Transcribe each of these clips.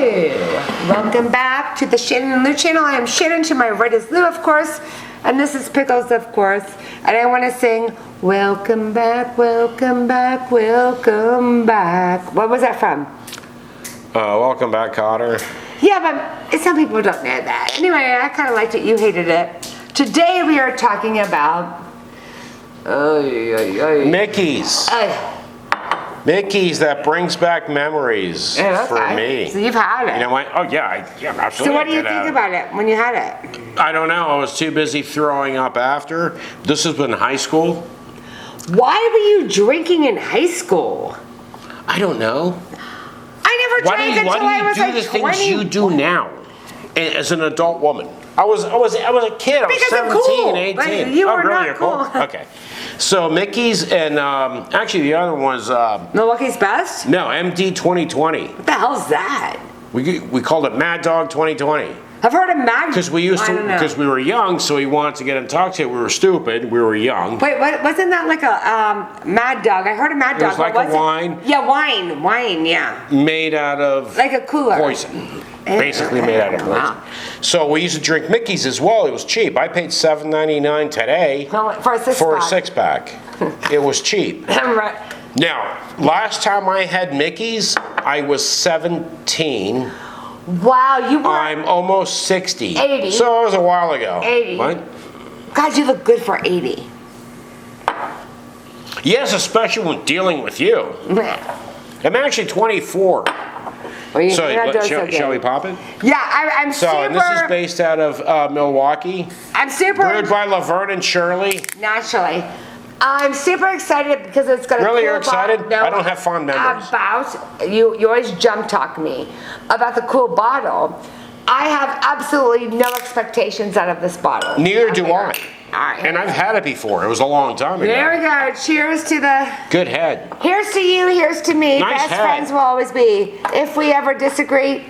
Welcome back to the Shannon and Lou channel. I am Shannon, to my right is Lou, of course, and this is Pickles, of course. And I want to sing, welcome back, welcome back, welcome back. What was that from? Welcome back, Cotter. Yeah, but some people don't know that. Anyway, I kind of liked it. You hated it. Today we are talking about... Mickey's. Mickey's, that brings back memories for me. So you've had it. You know what? Oh, yeah, absolutely. So what do you think about it when you had it? I don't know. I was too busy throwing up after. This has been high school. Why were you drinking in high school? I don't know. I never drank until I was like 20. Why do you do the things you do now as an adult woman? I was a kid. I was because 17, cool. 18. But you were really? not cool. Okay. So Mickey's and actually the other one was Milwaukee's Best? No, MD 2020. What the hell's that? We called it Mad Dog 2020. I've heard of Mad. Because we we were young, so we wanted to get in touch. We were stupid. We were young. Wait, wasn't that like a Mad Dog? I heard of Mad Dog. It was like a wine. Yeah, wine, yeah. Made out of like a cooler. Poison. Basically made out of poison. Wow. So we used to drink Mickey's as well. It was cheap. I paid $7.99 today for a six-pack. It was cheap. Right. Now, last time I had Mickey's, I was 17. Wow, you were... I'm almost 60. 80. So it was a while ago. 80. What? God, you look good for 80. Yes, especially when dealing with you. I'm actually 24. Well, shall we pop it? Yeah, I'm super... So, and this is based out of Milwaukee. I'm super... Brewed by Laverne and Shirley. Naturally. I'm super excited because it's going to... Really, you're excited? No, I don't have fond memories. You always jump talk me about the cool bottle. I have absolutely no expectations out of this bottle. Neither do I. All right. And I've had it before. It was a long time ago. There we go. Cheers to the... Good head. Here's to you, here's to me. Nice Best head. friends will always be. If we ever disagree,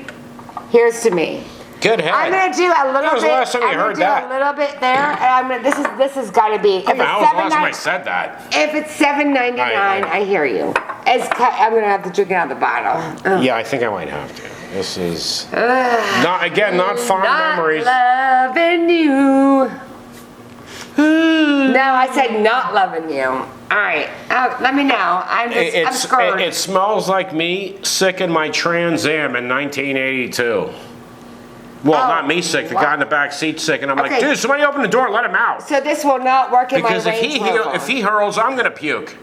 here's to me. Good head. I'm gonna do a little bit. When was the last time you heard that? A little bit there, and I'm gonna. This has got to be. When was the last time I said that? If it's $7.99, I hear you. I'm gonna have to drink it out of the bottle. Ugh. Yeah, I think I might have to. This is not fond memories. Loving you. No, I said not loving you. All right, let me know. I'm scared. It smells like me sick in my Trans Am in 1982. Well, not me sick, the guy in the back seat sick, and I'm like, dude, somebody open the door, let him out. So this will not work in my Range Rover. Because if he hurls, I'm gonna puke.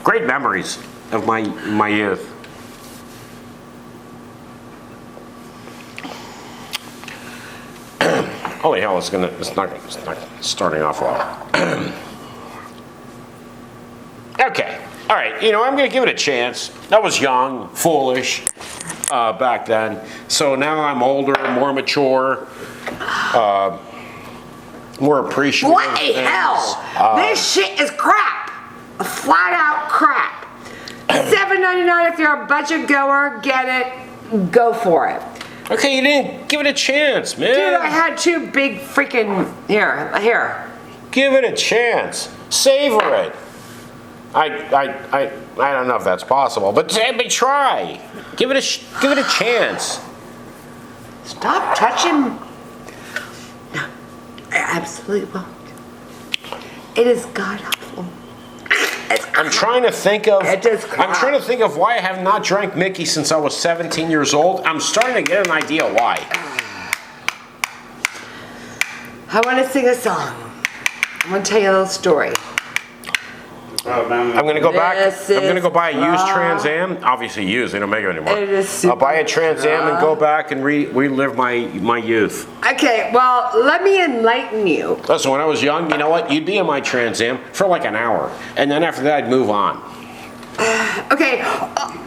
Great memories of my youth. Holy hell, it's not starting off well. Okay, all right. I'm gonna give it a chance. I was young, foolish. Back then. So now I'm older, more mature, more appreciative. What the hell? This shit is crap. Flat out crap. $7.99 if you're a budget goer, get it, go for it. Okay, you didn't give it a chance, man. Dude, I had two big freaking, here. Give it a chance. Savor it. I don't know if that's possible, but try. Give it a chance. Stop touching. No, I absolutely won't. It is god awful. I'm trying to think of. I'm trying to think of why I have not drank Mickey since I was 17 years old. I'm starting to get an idea why. I want to sing a song. I'm going to tell you a little story. I'm gonna go back. I'm gonna go buy a used Trans Am. Obviously used. They don't make it anymore. I'll buy a Trans Am and go back and relive my youth. Okay. Well, let me enlighten you. Listen, when I was young, you know what? You'd be in my Trans Am for like an hour, and then after that, I'd move on. Okay.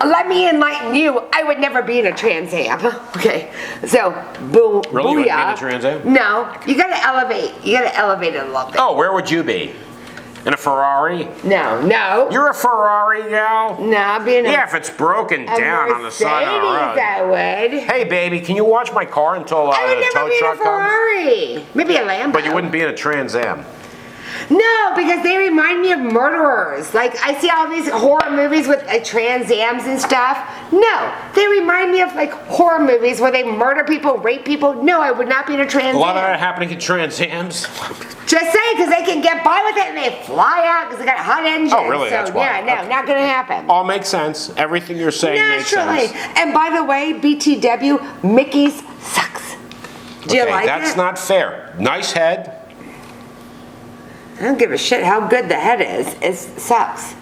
Let me enlighten you. I would never be in a Trans Am. Okay. So, boom. Really? You wouldn't be in booyah. a Trans Am? No. You gotta elevate. You gotta elevate it a little bit. Oh, where would you be? In a Ferrari? No. You're a Ferrari gal? No, I'll be in a... Yeah, if it's broken down on the side of the road. I would. Hey, baby, can you watch my car until the tow truck comes? I would never be in a Ferrari. Maybe a Lambo. But you wouldn't be in a Trans Am. No, because they remind me of murderers. Like, I see all these horror movies with Trans Ams and stuff. No, they remind me of like horror movies where they murder people, rape people. No, I would not be in a Trans Am. A lot of that happening in Trans Ams. Just saying, because they can get by with it and they fly out because they got hot engines. Oh, really? So, That's why. yeah, no, not going to happen. All makes sense. Everything you're saying makes Naturally. sense. And by the way, BTW, Mickey's sucks. Do you like that's it? not fair. Nice head. I don't give a shit how good the head is. It sucks.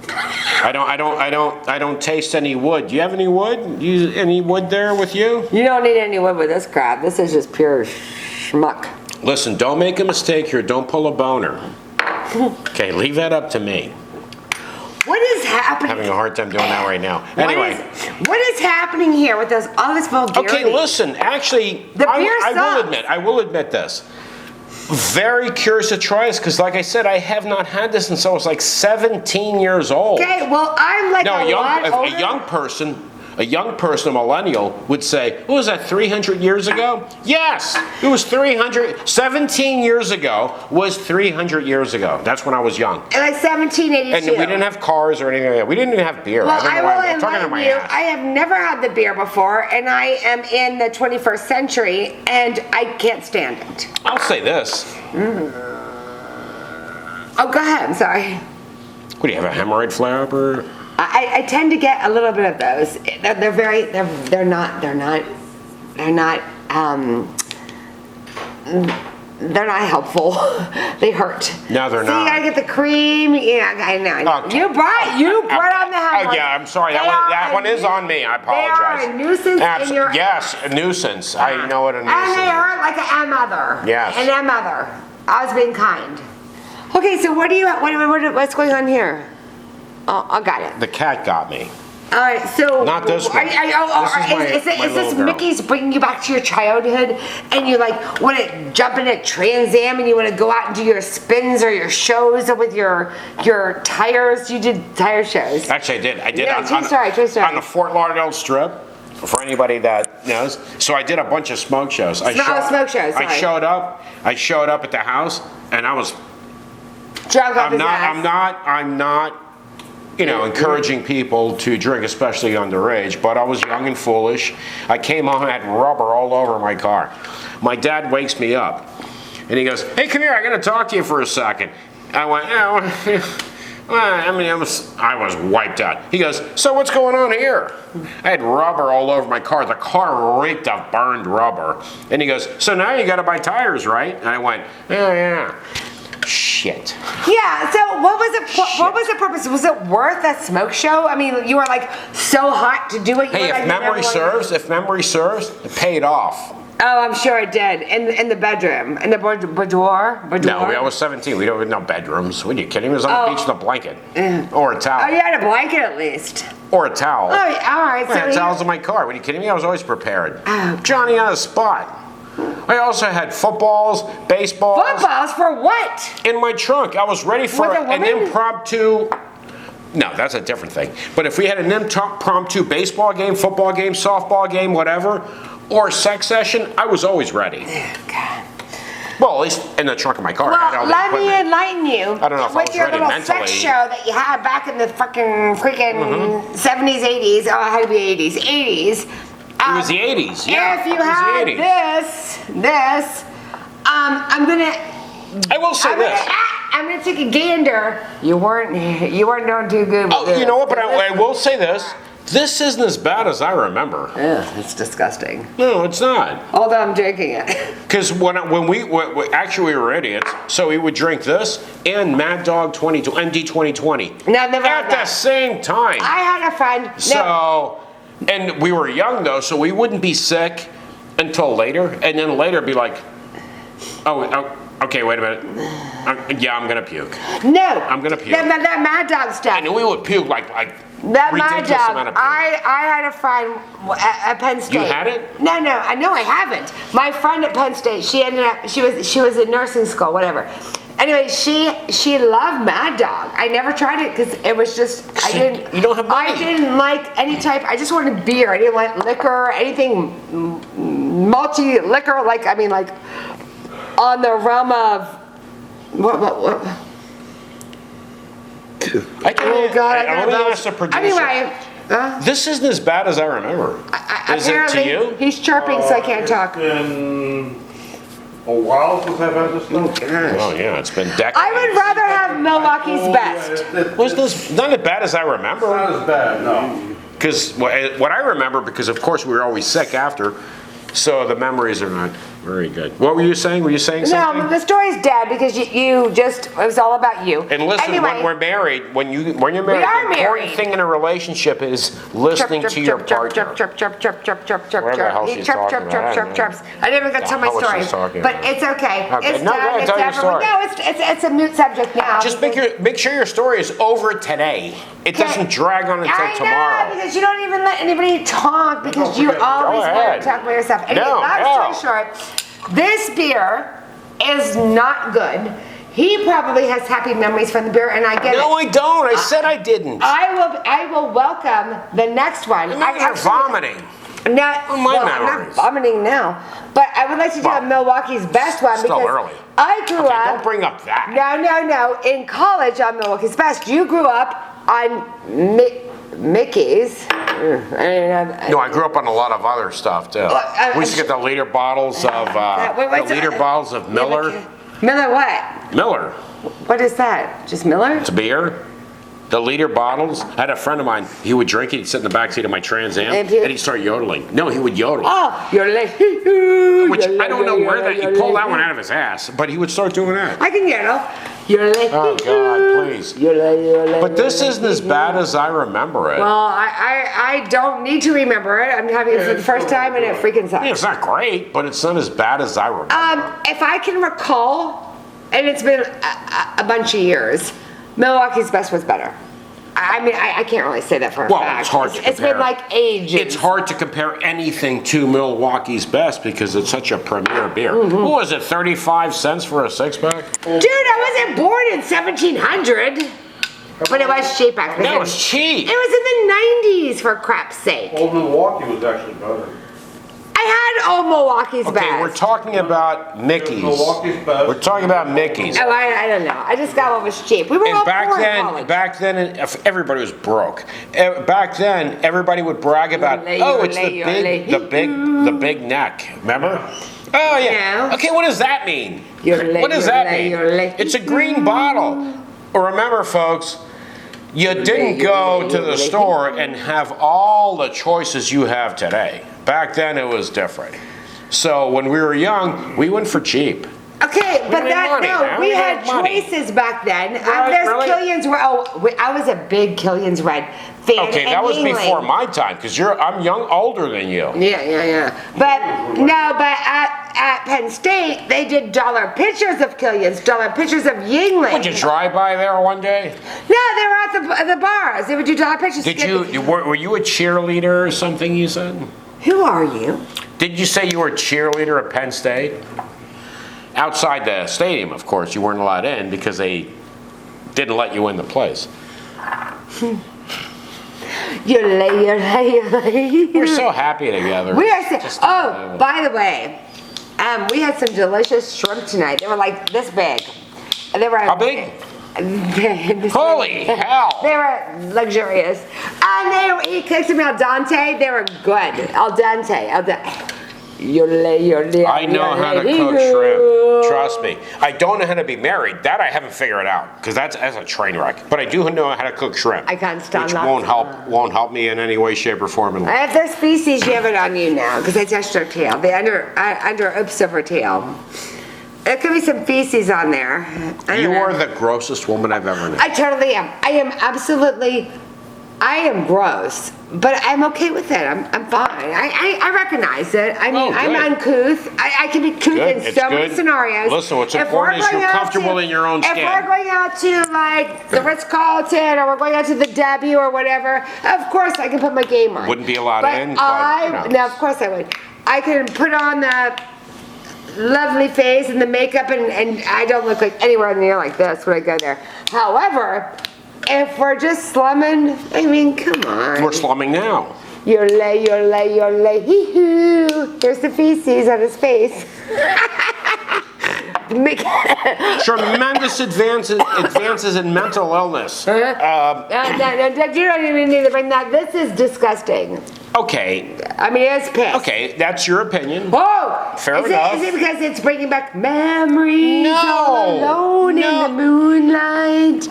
I don't taste any wood. Do you have any wood? Any wood there with you? You don't need any wood with this crap. This is just pure schmuck. Listen, don't make a mistake here. Don't pull a boner. Okay, leave that up to me. What is happening? Having a hard time doing that right now. Anyway. What is happening here with all this vulgarity? Okay, listen. Actually, The beer I will admit this. Very curious to try this because, like I said, I have not had this since I was like 17 years old. Okay, well, I'm like Now, a lot older. A young person, a millennial, would say, what was that, 300 years ago? Yes, it was 17 years ago was 300 years ago. That's when I was young. Like 1782. And we didn't have cars or anything like that. We didn't even have beer. Well, I don't know why I'm talking to my enlighten you. ass. I have never had the beer before, and I am in the 21st century, and I can't stand it. I'll say this. Oh, go ahead. I'm sorry. What do you have, a hemorrhoid flare-up or? I tend to get a little bit of those. They're not helpful. They hurt. No, they're so not. You gotta get the cream. Yeah, I know. Okay. You brought on the hemorrhoid. Yeah, I'm sorry. That one is on me. I apologize. They are a nuisance in your. Yes, a nuisance. I know what a nuisance And they is. hurt like an mother. Yes. An mother. I was being kind. Okay, so what's going on here? Oh, I got it. The cat got me. All right, so Not this one. Is my this little girl. Mickey's bringing you back to your childhood, and you like want to jump in a Trans Am and you want to go out and do your spins or your shows with your tires? You did tire shows. Actually, I did. Yeah, on true story. the Fort Lauderdale Strip. For anybody that knows, so I did a bunch of smoke shows. Smoke shows. I Sorry. showed up at the house, and I was. Drunk off his ass. I'm not. Encouraging people to drink, especially underage, but I was young and foolish. I came home, I had rubber all over my car. My dad wakes me up, and he goes, "Hey, come here, I gotta talk to you for a second." I went, I was wiped out. He goes, "So what's going on here?" I had rubber all over my car. The car reeked of burned rubber. And he goes, "So now you gotta buy tires, right?" And I went, yeah. Shit. Yeah, so what was the purpose? Was it worth that smoke show? I mean, you were like so hot to do it. Hey, if memory serves, it paid off. Oh, I'm sure it did. In the bedroom, in the boudoir. No, I was 17. We don't have no bedrooms. What are you kidding? It was on the beach with a blanket or a towel. Oh, you had a blanket at least. Or a towel. Oh, all right. I had towels in my car. What are you kidding me? I was always prepared. Johnny on the spot. I also had footballs, baseballs. Footballs for what? In my trunk. I was ready for an impromptu. No, that's a different thing. But if we had an impromptu baseball game, football game, softball game, whatever, or sex session, I was always ready. God. Well, at least in the trunk of my car. I had all Well, the let me equipment. enlighten you. I don't know if I with was your ready little mentally. sex show that you had back in the freaking 70s, 80s. Oh, it had to be 80s. 80s. It was the 80s. Yeah, If you it was had the 80s. this, I'm gonna. I will say this. I'm gonna take a gander. You weren't doing too good with this. You know what? But I will say this. This isn't as bad as I remember. Ugh, it's disgusting. No, it's not. Although I'm drinking it. Because when we were idiots, so we would drink this and Mad Dog 2020, ND 2020 No, I've never had at that. the same time. I had a friend. So, and we were young though, so we wouldn't be sick until later, and then later be like, oh okay, wait a minute. I'm gonna puke. No. I'm gonna puke. That Mad Dog stuff. And we would puke like That Mad ridiculous Dog. amount of puke. I had a friend at Penn State. You had it? No, I know I haven't. My friend at Penn State, she was in nursing school, whatever. Anyway, she loved Mad Dog. I never tried it because it was just You don't have money. I didn't like any type. I just wanted beer. I didn't like liquor, anything malty liquor. Like on the realm of What? I can, Oh, God, I let me got ask the producer. Anyway. This isn't as bad as I remember. Is it to Apparently, you? he's chirping, so I can't talk. Been a while since I've had this stuff. Oh yeah, it's been decades. I would rather have Milwaukee's best. Was this not as bad as I remember? Not as bad, no. Because what I remember, because of course we were always sick after, so the memories are not very good. What were you saying? Were you saying something? No, the story's dead because you just, it was all about you. And listen, anyway, when we're married, when you're married, are the important married. thing in a relationship is listening to your partner. Chirp. Whatever the hell He she's chirp, talking chirp, about, chirp, man. chirps. I never got to tell my How was story, she talking but about? it's okay. Okay, It's no, go done. ahead, It's tell your over. story. No, it's a moot subject now. Just make sure your story is over today. It doesn't drag on until I tomorrow. know, because you don't even let anybody talk because you always want ahead. to talk about yourself. Anyway, No, long story short, this beer is not good. He probably has happy memories from the beer, and I get No, it. I don't. I said I didn't. I will welcome the next one. You're vomiting. No, Oh, my well, I'm not memories. vomiting now, but I would like to do a Milwaukee's best one Still because early. I grew Okay, up. don't bring up that. No. In college on Milwaukee's Best, you grew up on Mickey's. No, I grew up on a lot of other stuff too. We used to get the liter bottles of Miller. Miller what? Miller. What is that? Just Miller? It's beer. The liter bottles. I had a friend of mine. He would drink it. He'd sit in the back seat of my Trans Am, And and he'd start yodeling. No, he would yodel. Oh, you're late. Which I don't know where that he pulled that one out of his ass, but he would start doing that. I can yodel. You're late. Oh God, please. You're late. But this isn't as bad as I remember it. Well, I don't need to remember it. I'm having it for the first time and it freaking sucks. Yeah, it's not great, but it's not as bad as I remember. If I can recall, and it's been a bunch of years, Milwaukee's Best was better. I mean, I can't really say that for a Well, fact. it's hard to compare. It's been like ages. It's hard to compare anything to Milwaukee's Best because it's such a premier beer. What was it, 35 cents for a six-pack? Dude, I wasn't born in 1700. But it was cheap back then. No, it's cheap. It was in the 90s, for crap's sake. Old Milwaukee was actually better. I had old Milwaukee's Best. Okay, we're talking about Mickey's. Milwaukee's Best. We're talking about Mickey's. Oh, I don't know. I just got what was cheap. We were all And poor in college. back then, everybody was broke. Back then, everybody would brag about, it's the big neck. Remember? Oh yeah. Yeah. Okay, what does that mean? What does that mean? It's a green bottle. Remember, folks, you didn't go to the store and have all the choices you have today. Back then, it was different. So when we were young, we went for cheap. Okay, but made money, man. we We had made money. choices back then. Right, There's really? Killian's Red. I was a big Killian's Red fan. Okay, that and was Yingling. before my time, because I'm older than you. Yeah. But at Penn State, they did dollar pictures of Killian's, dollar pictures of Yingling. Would you drive by there one day? No, they were at the bars. They would do dollar pictures. Were you a cheerleader or something, you said? Who are you? Did you say you were a cheerleader at Penn State? Outside the stadium, of course, you weren't allowed in because they didn't let you in the place. You're late. We're so happy together. We are Just by the way, we had some delicious shrimp tonight. They were like this big. They were How big? Holy hell! They were luxurious. And he cooked them al dente. They were good. Al dente. I know how to cook shrimp. Trust me. I don't know how to be married. That I haven't figured out because that's a train wreck. But I do know how to cook shrimp. I can't stand which that. won't help me in any way, shape, or form in life. If there's feces, you have it on you now because I touched her tail. The under oops of her tail. There could be some feces on there. You are the grossest woman I've ever known. I totally am. I am gross, but I'm okay with it. I'm fine. I recognize it. I mean, I'm uncouth. I can be couth in so many scenarios. Listen, what's important is you're comfortable in your own skin. If we're going out to like the Ritz-Carlton or we're going out to the W or whatever, of course I can put my game on. Wouldn't be allowed in, but no, of course I would. I can put on the lovely face and the makeup and I don't look like anywhere near like this when I go there. However, if we're just slumming, I mean, come on. We're slumming now. You're lay, hee-hoo. Here's the feces on his face. Mickey. Tremendous advances in mental illness. No, you don't even need to bring that. This is disgusting. Okay, I mean, it's piss. okay, that's your opinion. Oh! Fair is enough. Is it because it's bringing back memories No. all alone in the moonlight?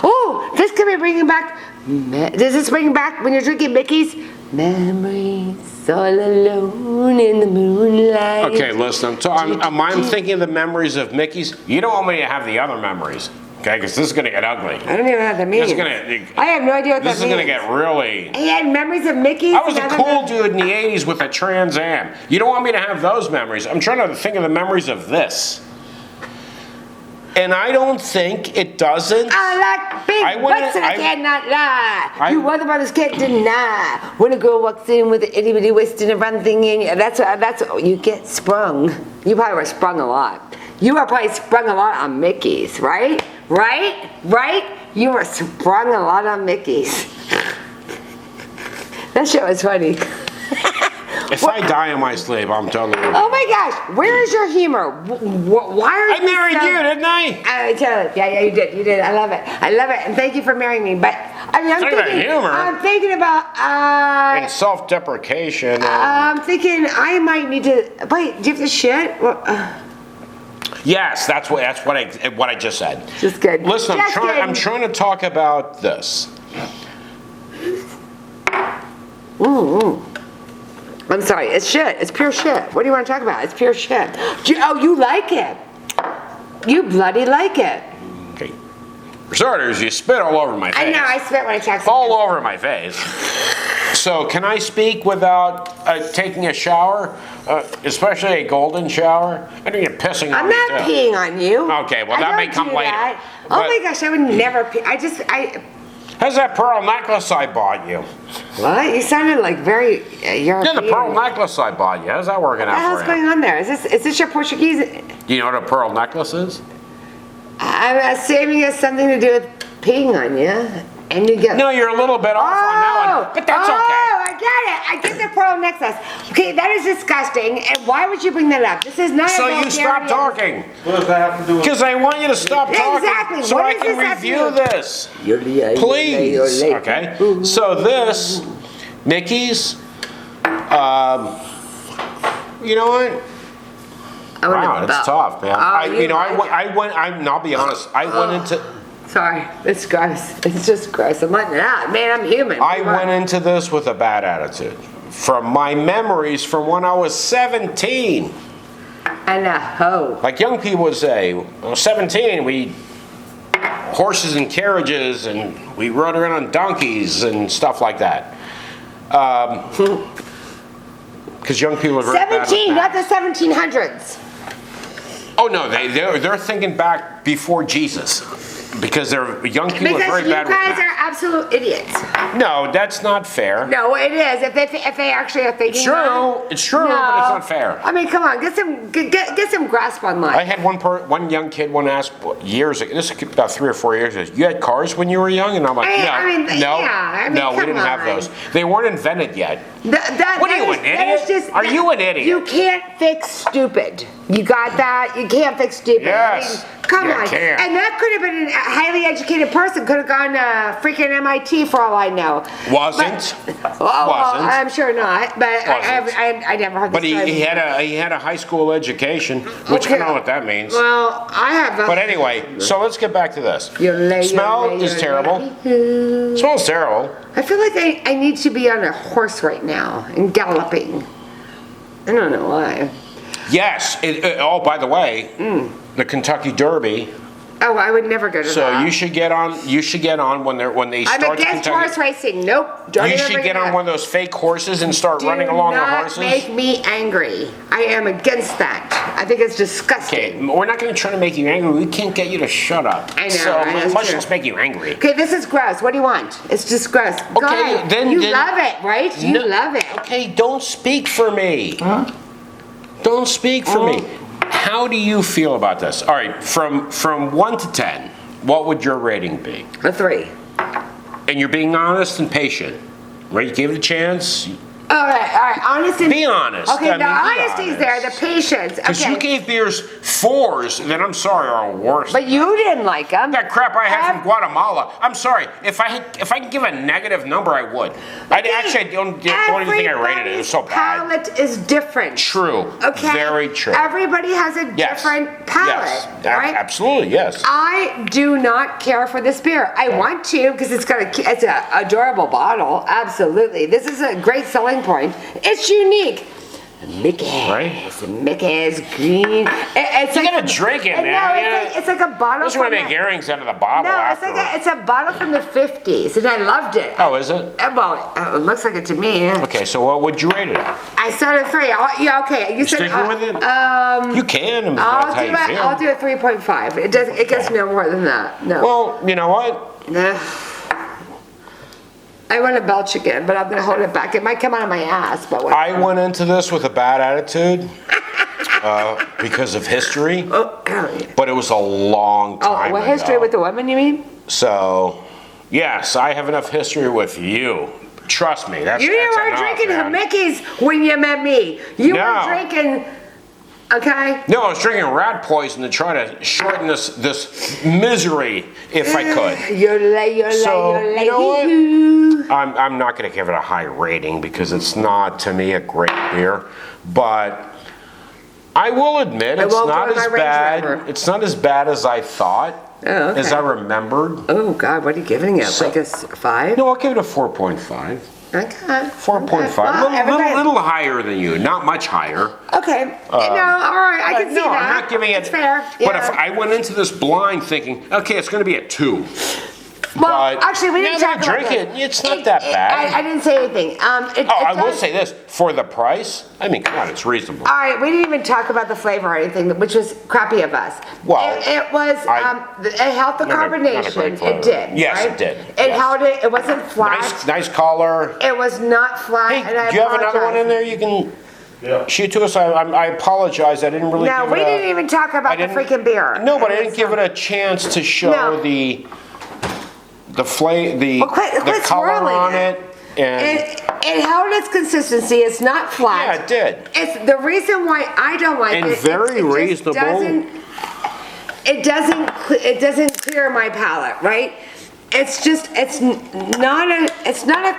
Oh, this could be bringing back... Does this bring back, when you're drinking Mickey's, memories all alone in the moonlight? Okay, listen, I'm thinking of the memories of Mickey's. You don't want me to have the other memories, okay? Because this is going to get ugly. I don't even know what that means. I have no idea what that means. This is going to get really... He had memories of Mickey's? I was a cool dude in the 80s with a Trans Am. You don't want me to have those memories. I'm trying to think of the memories of this. And I don't think it doesn't. I like big butts and I cannot lie. You other brothers can't deny. When a girl walks in with an itty bitty waist and a run thing in, that's you get sprung. You probably were sprung a lot. You were probably sprung a lot on Mickey's, right? Right? You were sprung a lot on Mickey's. That shit was funny. If I die in my sleep, I'm totally... Oh my gosh, where is your humor? Why are I married you, didn't I? I tell it. Yeah, you did. I love it, and thank you for marrying me. But I mean, I'm thinking about and self-deprecation. I'm thinking I might need to. Wait, do you have to shit? Yes, that's what I just said. Just good. Listen, I'm trying to talk about this. I'm sorry, it's shit. It's pure shit. What do you want to talk about? It's pure shit. You like it. You bloody like it. Okay. For starters, you spit all over my face. I know, I spit when I text all over my face. So, can I speak without taking a shower? Especially a golden shower? I think you're pissing on me, I'm not peeing on you. Okay, well, that may come later. Oh my gosh, I would never pee. How's that pearl necklace I bought you? What? You sounded like very European. Yeah, the pearl necklace I bought you. How's that working out for you? What the hell's going on there? Is this your Portuguese? Do you know what a pearl necklace is? I'm assuming it's something to do with peeing on you. And you get... No, you're a little bit off on that one, but that's okay. Oh, I get it. I get the pearl necklace. Okay, that is disgusting. And why would you bring that up? This is not so you stop talking. What does that have to do with... Because I want you to stop talking. Exactly. So I can review this. Please. Okay. So this, Mickey's, you know what? Wow, it's tough, man. I'll be honest. I went into... Sorry, it's gross. It's just gross. I'm letting it out. Man, I'm human. I went into this with a bad attitude. From my memories from when I was 17. And a hoe. Like young people would say, well, 17, we horses and carriages and we rode around on donkeys and stuff like that. Because young people are very 17, not the 1700s. Oh no, they're thinking back before Jesus. Because they're young people are very bad with math. Because you guys are absolute idiots. No, that's not fair. No, it is. If they actually are thinking. It's true. It's true, but it's not fair. I mean, come on, get some grasp on life. I had one young kid one asked years ago. This is about 3 or 4 years ago. You had cars when you were young, and I'm like, no, we didn't have those. They weren't invented yet. What are you, an idiot? Are you an idiot? You can't fix stupid. You got that? You can't fix stupid. Yes. I mean, come on. Can. And that could have been a highly educated person. Could have gone to freaking MIT for all I know. Wasn't. Well, I'm sure not. But I never heard this. But he had a high school education, which I don't know what that means. Well, I have. But anyway, so let's get back to this. Smell is terrible. Smells terrible. I feel like I need to be on a horse right now and galloping. I don't know why. Yes. Oh, by the way, the Kentucky Derby. Oh, I would never go to that. So you should get on. You should get on when they start. I'm against horse racing. Nope. You should get on one of those fake horses and start running along the horses. Do not make me angry. I am against that. I think it's disgusting. Okay, we're not going to try to make you angry. We can't get you to shut up. I know. So let's just make you angry. Okay, this is gross. What do you want? It's just gross. Okay, then you love it, right? You love it. Okay, don't speak for me. Huh? Don't speak for me. How do you feel about this? All right, from 1 to 10, what would your rating be? A 3. And you're being honest and patient, right? You gave it a chance. All right, honesty. Be honest. Okay, I the mean, be honesty's there, the honest. patience. Because Okay. you gave beers 4s, then I'm sorry, are worse. But you didn't like them. That crap I had from Guatemala. I'm sorry. If I could give a negative number, I would. I don't even think I rated it. It was so bad. Everybody's palate is different. True. Okay. Very true. Everybody has a Yes. different palate, Yes. right? Absolutely. Yes. I do not care for this beer. I want to because it's an adorable bottle. Absolutely. This is a great selling point. It's unique. Mickey's. Right. Mickey's green. It's You like gotta drink it, man. No, it's like a bottle. Just want to make earrings out of the bottle No, it's afterwards. like it's a bottle from the 50s, and I loved it. Oh, is it? Well, it looks like it to me. Yeah. Okay, so what would you rate it? I said a 3. Yeah, okay. You said Sticking with it? You can. I mean, that's how you feel. I'll do a 3.5. It does. It gets no more than that. No. Well, you know what? Ugh. I want to belch again, but I'm gonna hold it back. It might come out of my ass, but what? I went into this with a bad attitude because of history, Oh, yeah. but it was a long time what ago. history with the women? You mean? So, yes, I have enough history with you. Trust me, that's You that's weren't enough, drinking man. Mickey's when you met me. You No. were drinking. Okay. No, I was drinking rat poison to try to shorten this misery if I could. You're You know what? I'm not going to give it a high rating because it's not, to me, a great beer. But I will admit it's won't go not in my as range bad. number. It's not as bad as I thought, Oh, okay. as I remembered. Oh God, what are you giving it? So- Like a 5? No, I'll give it a 4.5. Okay. 4.5. Well, everybody- Little higher than you, not much higher. Okay. No, all right. I can see no, that. I'm not giving it. It's fair. But Yeah. if I went into this blind thinking, okay, it's going to be a 2. Well, but actually, we didn't now talk that I about drink this. it, it's not that bad. I didn't say anything. I will say this, for the price, I mean, come on, it's reasonable. All right, we didn't even talk about the flavor or anything, which was crappy of us. Well, it was, it held the not a great carbonation. flavor. It did. Yes, right? it did. It Yes. held it. It wasn't flat. Nice color. It was not flat. Hey, and I do you have another one apologize. in there you can Yeah. shoot to us? I apologize, I didn't really No, give we it a- didn't even talk I about the didn't- freaking beer. No, but I didn't give it a chance to show No. the Well, quit color swirling on it. it. And It held its consistency. It's not flat. yeah, it did. It's the reason why I don't like And it. very it just reasonable. It doesn't clear my palate, right? It's not a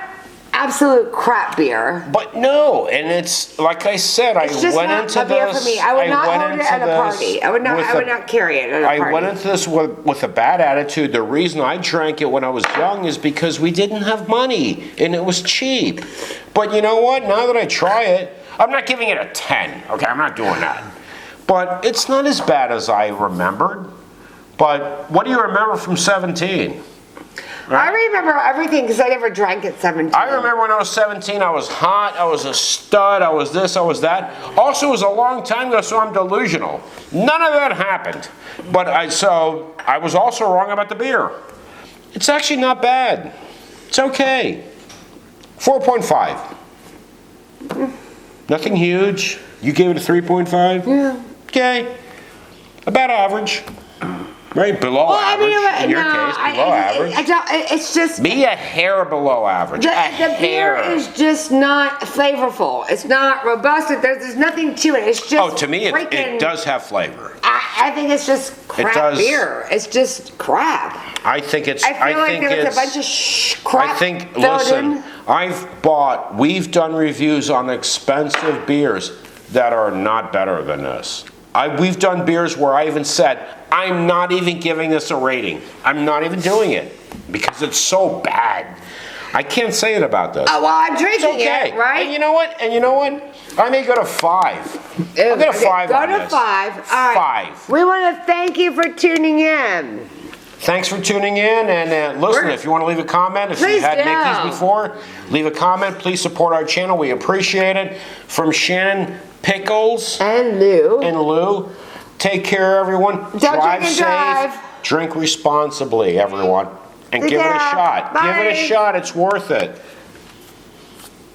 absolute crap beer. But no, and it's like I said, It's just went not into a beer this. for me. I would not went hold it into at a this party. I would not carry it at a party. I went into this with a bad attitude. The reason I drank it when I was young is because we didn't have money and it was cheap. But you know what? Now that I try it, I'm not giving it a 10. Okay, I'm not doing that. But it's not as bad as I remembered. But what do you remember from 17? I remember everything because I never drank at 17. I remember when I was 17, I was hot, I was a stud, I was this, I was that. Also, it was a long time ago, so I'm delusional. None of that happened. But I was also wrong about the beer. It's actually not bad. It's okay. 4.5. Nothing huge. You gave it a 3.5? Yeah. Okay. About average. Right? Below average. In your case, below average. It's just Me, a hair below average. the a beer hair. is just not flavorful. It's not robust. There's nothing to it. It's just Oh, to me, freaking, it does have flavor. I think it's just crap does. beer. It's just crap. I think it's. I feel like think there was a it's- bunch of crap. I think. filled Listen, in. we've done reviews on expensive beers that are not better than this. We've done beers where I even said, I'm not even giving this a rating. I'm not even doing it because it's so bad. I can't say it about this. Oh, well, I'm It's drinking okay. it, right? And you know what? I may go to 5. I'll get a 5 Go on to this. 5. All right. 5. We want to thank you for tuning in. Thanks for tuning in, and listen, if you want to leave a comment, if you Please had do. Mickey's before, leave a comment. Please support our channel. We appreciate it. From Shannon, Pickles, And Lou. and Lou, take care, everyone. Don't drink and safe. drive. Drink responsibly, everyone. And give it a Yeah. shot. Give it a Bye. shot. It's worth it.